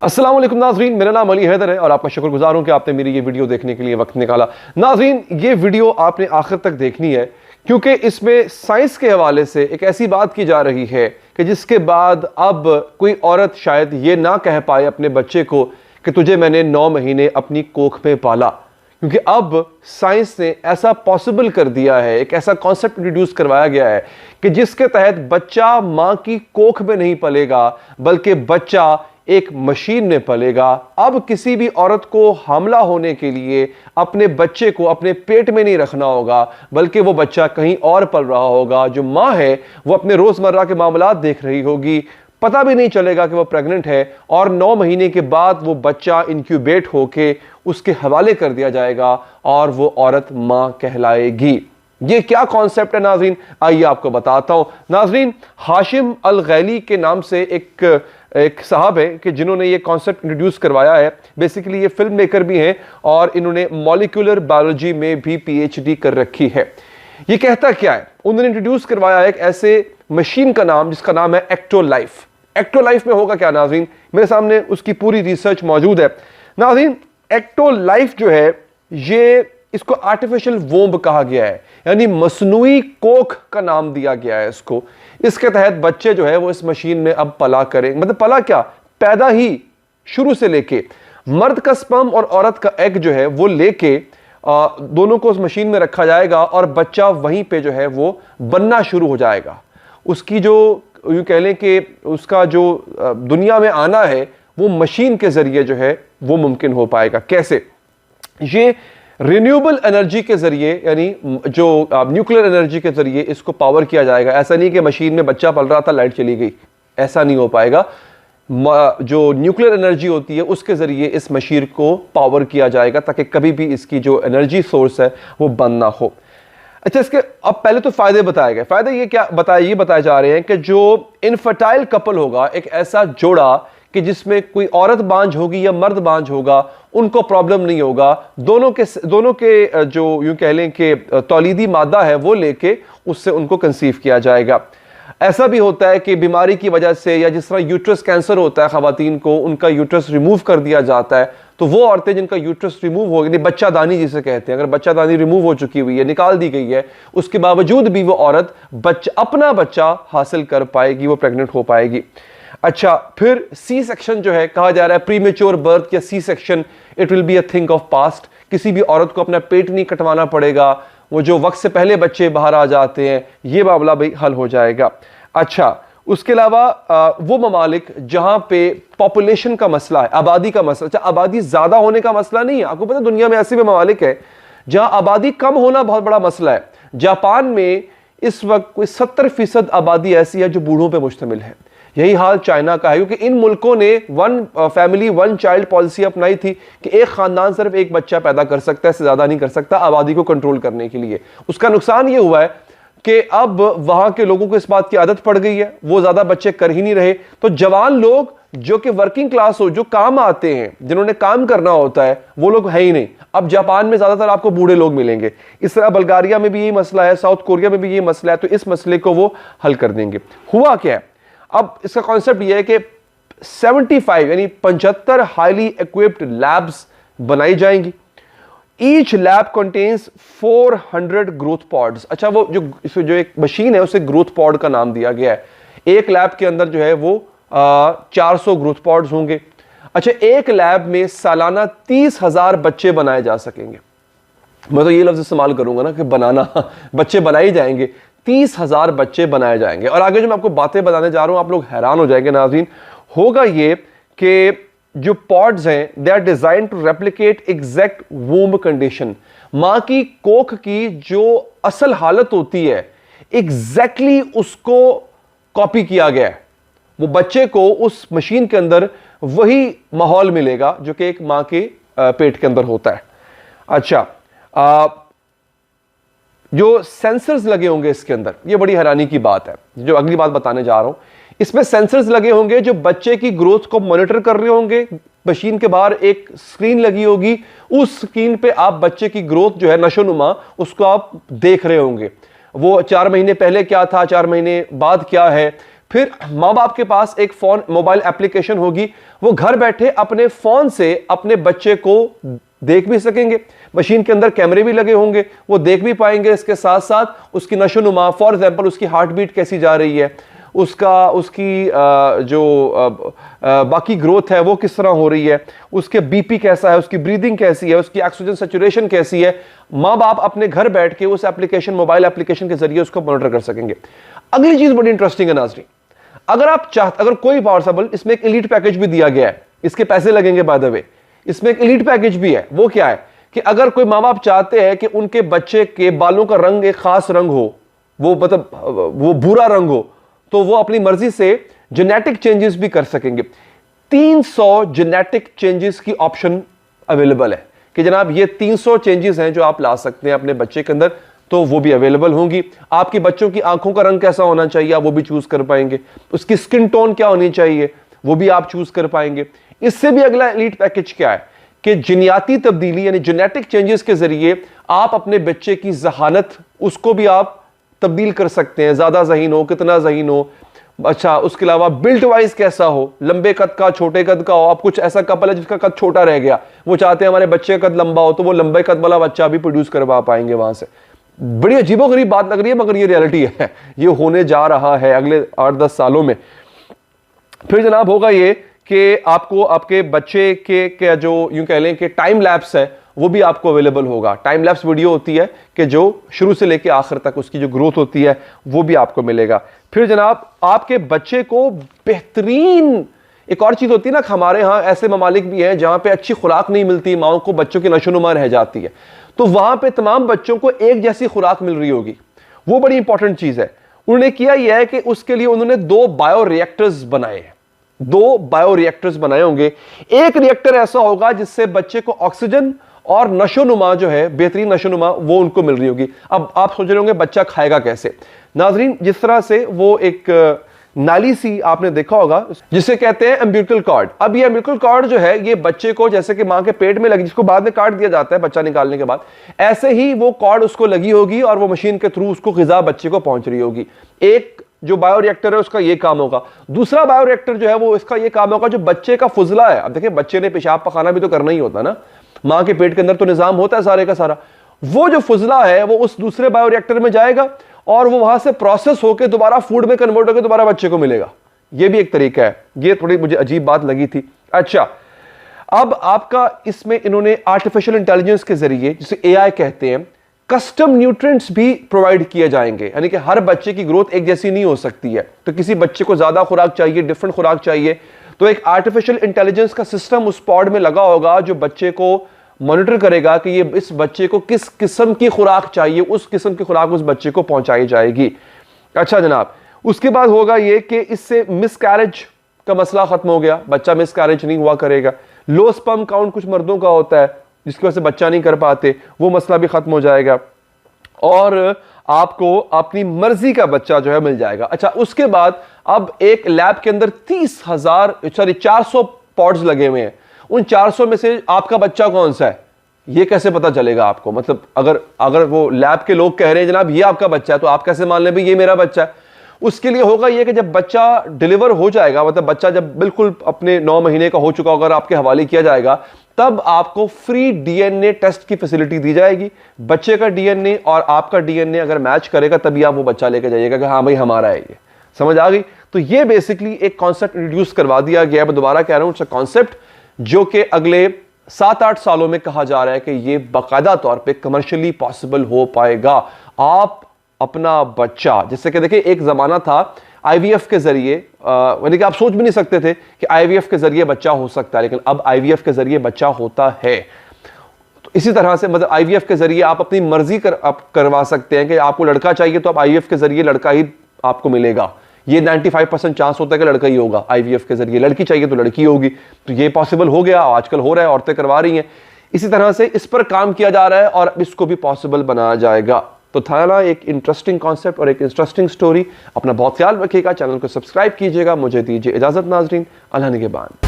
अस्सलाम वालेकुम नाज़रीन, मेरा नाम अली हैदर है और आपका शुक्रगुजार हूं कि आपने मेरी ये वीडियो देखने के लिए वक्त निकाला। नाज़रीन, ये वीडियो आपने आखिर तक देखनी है क्योंकि इसमें साइंस के हवाले से एक ऐसी बात की जा रही है कि जिसके बाद अब कोई औरत शायद ये ना कह पाए अपने बच्चे को कि तुझे मैंने 9 महीने अपनी कोख में पाला, क्योंकि अब साइंस ने ऐसा पॉसिबल कर दिया है, एक ऐसा कॉन्सेप्ट इंट्रोड्यूस करवाया गया है कि जिसके तहत बच्चा मां की कोख में नहीं पलेगा बल्कि बच्चा एक मशीन में पलेगा। अब किसी भी औरत को हामला होने के लिए अपने बच्चे को अपने पेट में नहीं रखना होगा बल्कि वो बच्चा कहीं और पल रहा होगा। जो मां है वो अपने रोजमर्रा के मामलात देख रही होगी, पता भी नहीं चलेगा कि वो प्रेग्नेंट है और 9 महीने के बाद वो बच्चा इंक्यूबेट होके उसके हवाले कर दिया जाएगा और वो औरत मां कहलाएगी। ये क्या कॉन्सेप्ट है नाज़रीन, आइए आपको बताता हूं। नाज़रीन, हाशिम अल गैली के नाम से एक साहब है कि जिन्होंने ये कॉन्सेप्ट इंट्रोड्यूस करवाया है। बेसिकली ये फिल्म मेकर भी हैं और इन्होंने मॉलिक्यूलर बायोलॉजी में भी पीएचडी कर रखी है। ये कहता क्या है, उन्होंने इंट्रोड्यूस करवाया है एक ऐसे मशीन का नाम जिसका नाम है एक्टोलाइफ। एक्टोलाइफ में होगा क्या नाज़रीन, मेरे सामने उसकी पूरी रिसर्च मौजूद है। नाज़रीन, एक्टोलाइफ जो है ये इसको आर्टिफिशियल वोम्ब कहा गया है, यानी मसनूई कोख का नाम दिया गया है इसको। इसके तहत बच्चे जो है वो इस मशीन में अब पला करें, मतलब पला क्या, पैदा ही शुरू से लेके मर्द का स्पर्म और औरत का एग जो है वो लेके दोनों को उस मशीन में रखा जाएगा और बच्चा वहीं पे जो है वो बनना शुरू हो जाएगा। उसकी जो यूं कह लें कि उसका जो दुनिया में आना है वो मशीन के जरिए जो है वो मुमकिन हो पाएगा। कैसे? ये रिन्यूएबल एनर्जी के जरिए, यानी जो न्यूक्लियर एनर्जी के जरिए इसको पावर किया जाएगा। ऐसा नहीं कि मशीन में बच्चा पल रहा था लाइट चली गई, ऐसा नहीं हो पाएगा। जो न्यूक्लियर एनर्जी होती है उसके जरिए इस मशीन को पावर किया जाएगा ताकि कभी भी इसकी जो एनर्जी सोर्स है वो बंद ना हो। अच्छा, इसके अब पहले तो फायदे बताए गए। फायदे ये क्या बताए जा रहे हैं कि जो इनफर्टाइल कपल होगा, एक ऐसा जोड़ा कि जिसमें कोई औरत बांझ होगी या मर्द बांझ होगा, उनको प्रॉब्लम नहीं होगा। दोनों के जो यूं कह लें कि तौलीदी मादा है वो लेके उससे उनको कंसीव किया जाएगा। ऐसा भी होता है कि बीमारी की वजह से या जिस तरह यूट्रस कैंसर होता है खवातीन को, उनका यूट्रस रिमूव कर दिया जाता है, तो वो औरतें जिनका यूट्रस रिमूव हो गया, बच्चादानी जिसे कहते हैं, अगर बच्चादानी रिमूव हो चुकी हुई है, निकाल दी गई है, उसके बावजूद भी वो औरत अपना बच्चा हासिल कर पाएगी, वो प्रेग्नेंट हो पाएगी। अच्छा, फिर सी सेक्शन जो है, कहा जा रहा है प्रीमेच्योर बर्थ या C section, it will be a thing of past. किसी भी औरत को अपना पेट नहीं कटवाना पड़ेगा, वो जो वक्त से पहले बच्चे बाहर आ जाते हैं ये मामला भी हल हो जाएगा। अच्छा, उसके अलावा वो ममालिक जहां पे पॉपुलेशन का मसला है, आबादी का मसला, अच्छा आबादी ज्यादा होने का मसला नहीं है, आपको पता दुनिया में ऐसे भी ममालिक है जहां आबादी कम होना बहुत बड़ा मसला है। जापान में इस वक्त कोई 70% आबादी ऐसी है जो बूढ़ों पर मुश्तमिल है। यही हाल चाइना का है, क्योंकि इन मुल्कों ने 1 फैमिली 1 चाइल्ड पॉलिसी अपनाई थी कि एक खानदान सिर्फ एक बच्चा पैदा कर सकता है, इससे ज्यादा नहीं कर सकता, आबादी को कंट्रोल करने के लिए। उसका नुकसान ये हुआ है कि अब वहां के लोगों को इस बात की आदत पड़ गई है, वो ज्यादा बच्चे कर ही नहीं रहे, तो जवान लोग जो कि वर्किंग क्लास हो, जो काम आते हैं, जिन्होंने काम करना होता है, वो लोग है ही नहीं। अब जापान में ज्यादातर आपको बूढ़े लोग मिलेंगे। इस तरह बल्गारिया में भी यही मसला है, साउथ कोरिया में भी यही मसला है, तो इस मसले को वो हल कर देंगे। हुआ क्या है, अब इसका कॉन्सेप्ट यह है कि 75 यानी 75 हाईली इक्विप्ड लैब्स बनाई जाएंगी। Each lab contains 400 growth pods. अच्छा, वो जो एक मशीन है उसे ग्रोथ पॉड का नाम दिया गया है। एक लैब के अंदर जो है वो 400 ग्रोथ पॉड्स होंगे। अच्छा, एक लैब में सालाना 30,000 बच्चे बनाए जा सकेंगे। मैं तो ये लफ्ज इस्तेमाल करूंगा ना कि बनाना, बच्चे बनाए जाएंगे, 30,000 बच्चे बनाए जाएंगे। और आगे जो मैं आपको बातें बताने जा रहा हूं आप लोग हैरान हो जाएंगे नाज़रीन। होगा ये कि जो पॉड्स हैं they are design to replicate exact womb condition. मां की कोख की जो असल हालत होती है एग्जैक्टली उसको कॉपी किया गया है। वो बच्चे को उस मशीन के अंदर वही माहौल मिलेगा जो कि एक मां के पेट के अंदर होता है। अच्छा, जो सेंसर्स लगे होंगे इसके अंदर, ये बड़ी हैरानी की बात है, जो अगली बात बताने जा रहा हूं। इसमें सेंसर्स लगे होंगे जो बच्चे की ग्रोथ को मॉनिटर कर रहे होंगे। मशीन के बाहर एक स्क्रीन लगी होगी, उस स्क्रीन पे आप बच्चे की ग्रोथ जो है नशोनुमा उसको आप देख रहे होंगे। वो 4 महीने पहले क्या था, 4 महीने बाद क्या है, फिर माँ बाप के पास एक फोन मोबाइल एप्लीकेशन होगी, वो घर बैठे अपने फोन से अपने बच्चे को देख भी सकेंगे, मशीन के अंदर कैमरे भी लगे होंगे, वो देख भी पाएंगे। इसके साथ साथ उसकी नशोनुमा, फॉर एग्जांपल उसकी हार्ट बीट कैसी जा रही है, उसकी बाकी ग्रोथ है वो किस तरह हो रही है, उसके बीपी कैसा है, उसकी ब्रीदिंग कैसी है, उसकी ऑक्सीजन सैचुरेशन कैसी है, माँ बाप अपने घर बैठ के उस एप्लीकेशन, मोबाइल एप्लीकेशन के जरिए उसको मॉनिटर कर सकेंगे। अगली चीज बड़ी इंटरेस्टिंग है नाज़रीन, अगर कोई पॉसिबल, इसमें एक एलीट पैकेज भी दिया गया है, इसके पैसे लगेंगे बाय द वे, इसमें एक एलीट पैकेज भी है। वो क्या है कि अगर कोई माँ बाप चाहते हैं कि उनके बच्चे के बालों का रंग एक खास रंग हो, वो मतलब वो भूरा रंग हो, तो वो अपनी मर्जी से जेनेटिक चेंजेस भी कर सकेंगे। 300 जेनेटिक चेंजेस की ऑप्शन अवेलेबल है कि जनाब ये 300 चेंजेस हैं जो आप ला सकते हैं अपने बच्चे के अंदर, तो वो भी अवेलेबल होंगी। आपके बच्चों की आंखों का रंग कैसा होना चाहिए आप वो भी चूज कर पाएंगे, उसकी स्किन टोन क्या होनी चाहिए वो भी आप चूज कर पाएंगे। इससे भी अगला एलीट पैकेज क्या है कि जिनियाती तब्दीली यानी जेनेटिक चेंजेस के जरिए आप अपने बच्चे की जहानत उसको भी आप तब्दील कर सकते हैं, ज्यादा ज़हीन हो, कितना ज़हीन हो, अच्छा उसके अलावा बिल्ट वाइज कैसा हो, लंबे कद का, छोटे कद का हो। आप कुछ ऐसा कपल है जिसका कद छोटा रह गया, वो चाहते हैं हमारे बच्चे का कद लंबा हो, तो वो लंबे कद वाला बच्चा भी प्रोड्यूस करवा पाएंगे वहां से। बड़ी अजीबोगरीब बात लग रही है मगर ये रियलिटी है, ये होने जा रहा है अगले 8-10 सालों में। फिर जनाब होगा ये कि आपको आपके बच्चे के जो यूं कह लें कि टाइम लैप्स है वो भी आपको अवेलेबल होगा। टाइम लैप्स वीडियो होती है कि जो शुरू से लेके आखिर तक उसकी जो ग्रोथ होती है वो भी आपको मिलेगा। फिर जनाब आपके बच्चे को बेहतरीन, एक और चीज होती है ना, हमारे यहाँ ऐसे ममालिक भी हैं जहां पे अच्छी खुराक नहीं मिलती, माओ को बच्चों की नशोनुमा रह जाती है, तो वहां पे तमाम बच्चों को एक जैसी खुराक मिल रही होगी, वो बड़ी इंपॉर्टेंट चीज है। उन्होंने किया यह है कि उसके लिए उन्होंने 2 बायो रिएक्टर्स बनाए हैं, 2 बायो रिएक्टर्स बनाए होंगे। एक रिएक्टर ऐसा होगा जिससे बच्चे को ऑक्सीजन और नशोनुमा जो है, बेहतरीन नशोनुमा वो उनको मिल रही होगी। अब आप सोच रहे होंगे बच्चा खाएगा कैसे। नाजरीन, जिस तरह से वो एक नाली सी आपने देखा होगा जिसे कहते हैं अम्बिलिकल कॉर्ड। अब ये अम्बिलिकल कॉर्ड जो है ये बच्चे को जैसे कि मां के पेट में लगी, जिसको बाद में काट दिया जाता है बच्चा निकालने के बाद, ऐसे ही वो कॉर्ड उसको लगी होगी और वो मशीन के थ्रू उसको ग़िज़ा बच्चे को पहुंच रही होगी। एक जो बायो रिएक्टर है उसका ये काम होगा। दूसरा बायो रिएक्टर जो है वो इसका ये काम होगा जो बच्चे का फुजला है। अब देखिए बच्चे ने पेशाब पखाना भी तो करना ही होता ना, मां के पेट के अंदर तो निजाम होता है सारे का सारा। वो जो फुजला है वो उस दूसरे बायो रिएक्टर में जाएगा और वो वहां से प्रोसेस होकर दोबारा फूड में कन्वर्ट होकर दोबारा बच्चे को मिलेगा। ये भी एक तरीका है, ये थोड़ी मुझे अजीब बात लगी थी। अच्छा, अब आपका इसमें इन्होंने आर्टिफिशियल इंटेलिजेंस के जरिए, जिसे एआई कहते हैं, कस्टम न्यूट्रिएंट्स भी प्रोवाइड किए जाएंगे। यानी कि हर बच्चे की ग्रोथ एक जैसी नहीं हो सकती है, तो किसी बच्चे को ज्यादा खुराक चाहिए, डिफरेंट खुराक चाहिए, तो एक आर्टिफिशियल इंटेलिजेंस का सिस्टम उस पॉड में लगा होगा जो बच्चे को मॉनिटर करेगा कि ये इस बच्चे को किस किस्म की खुराक चाहिए, उस किस्म की खुराक उस बच्चे को पहुंचाई जाएगी। अच्छा जनाब, उसके बाद होगा ये कि इससे मिसकैरेज का मसला खत्म हो गया, बच्चा मिसकैरेज नहीं हुआ करेगा। लो स्पर्म काउंट कुछ मर्दों का होता है जिसकी वजह से बच्चा नहीं कर पाते, वो मसला भी खत्म हो जाएगा और आपको अपनी मर्जी का बच्चा जो है मिल जाएगा। अच्छा, उसके बाद अब एक लैब के अंदर 400 पॉड्स लगे हुए हैं। उन 400 में से आपका बच्चा कौन सा है ये कैसे पता चलेगा आपको? मतलब अगर वो लैब के लोग कह रहे हैं जनाब ये आपका बच्चा है, तो आप कैसे मान लें भाई ये मेरा बच्चा है? उसके लिए होगा ये कि जब बच्चा डिलीवर हो जाएगा, मतलब बच्चा जब बिल्कुल अपने 9 महीने का हो चुका होगा और आपके हवाले किया जाएगा, तब आपको फ्री डीएनए टेस्ट की फैसिलिटी दी जाएगी। बच्चे का डीएनए और आपका डीएनए अगर मैच करेगा तभी आप वो बच्चा लेकर जाइएगा कि हाँ भाई हमारा है ये। समझ आ गई? तो ये बेसिकली एक कॉन्सेप्ट इंट्रोड्यूस करवा दिया गया है। मैं दोबारा कह रहा हूं, कॉन्सेप्ट जो कि अगले 7-8 सालों में कहा जा रहा है कि ये बाकायदा तौर पे कमर्शियली पॉसिबल हो पाएगा। आप अपना बच्चा, जैसे कि देखिए एक जमाना था आईवीएफ के जरिए, यानी कि आप सोच भी नहीं सकते थे कि आईवीएफ के जरिए बच्चा हो सकता है, लेकिन अब आईवीएफ के जरिए बच्चा होता है। तो इसी तरह से मतलब आईवीएफ के जरिए आप अपनी मर्जी करवा सकते हैं कि आपको लड़का चाहिए तो आप आईवीएफ के जरिए लड़का ही आपको मिलेगा। ये 95% चांस होता है कि लड़का ही होगा आईवीएफ के जरिए, लड़की चाहिए तो लड़की होगी। तो ये पॉसिबल हो गया, आजकल हो रहा है, औरतें करवा रही हैं। इसी तरह से इस पर काम किया जा रहा है और इसको भी पॉसिबल बनाया जाएगा। तो था ना एक इंटरेस्टिंग कॉन्सेप्ट और एक इंटरेस्टिंग स्टोरी। अपना बहुत ख्याल रखिएगा, चैनल को सब्सक्राइब कीजिएगा। मुझे दीजिए इजाजत नाजरीन, अल्लाह निगहबान।